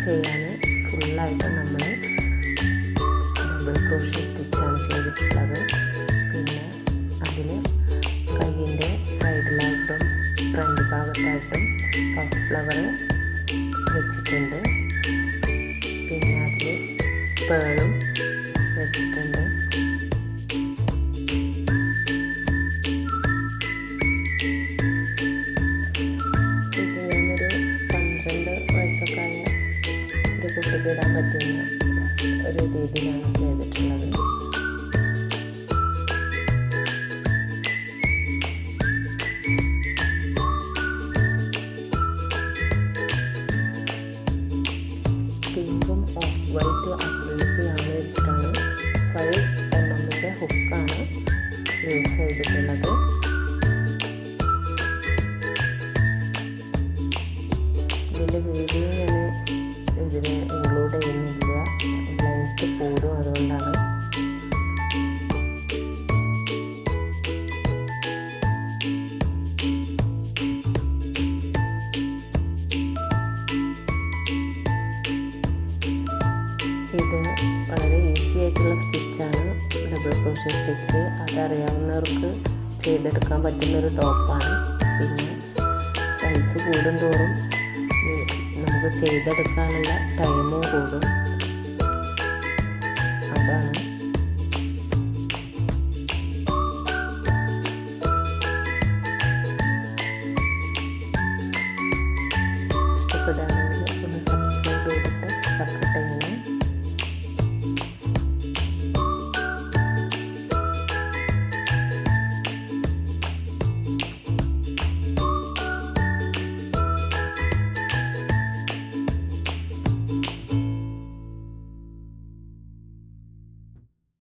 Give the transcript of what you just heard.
ചെയ്യാൻ ഫുള്ളായിട്ട് നമ്മൾ ഡബിൾ ക്രോഷ്യ സ്റ്റിച്ചാണ് ചെയ്തിട്ടുള്ളത്. പിന്നെ അതിൽ കയ്യിൻ്റെ സൈഡിലായിട്ടും ഫ്രണ്ട് ഭാഗത്തായിട്ടും പഫ് ഫ്ലവർ വെച്ചിട്ടുണ്ട്. പിന്നെ അതിൽ പേളും വെച്ചിട്ടുണ്ട്. ഇത് ഞാനൊരു 12 വയസ്സൊക്കെ ആയ ഒരു കുട്ടിക്ക് ഇടാൻ പറ്റുന്ന ഒരു രീതിയിലാണ് ചെയ്തിട്ടുള്ളത്. പിങ്കും ഓഫ് വൈറ്റ് അക്രിലിക്കാണ് വെച്ചിട്ടാണ് 5mm ഹുക്കാണ് യൂസ് ചെയ്തിട്ടുള്ളത്. ഇതിൻ്റെ വീഡിയോ ഞാൻ ഇതിന് ഇൻക്ലൂഡ് ചെയ്യുന്നില്ല, ലെങ്ത്ത് കൂടും, അതുകൊണ്ടാണ്. ഇത് വളരെ ഈസി ആയിട്ടുള്ള സ്റ്റിച്ചാണ്, ഡബിൾ ക്രോഷ്യ സ്റ്റിച്ച്. അതറിയാവുന്നവർക്ക് ചെയ്തെടുക്കാൻ പറ്റുന്നൊരു ടോപ്പാണ്. പിന്നെ സൈസ് കൂടും തോറും നമുക്ക് ചെയ്തെടുക്കാനുള്ള ടൈമും കൂടും. അതാണ്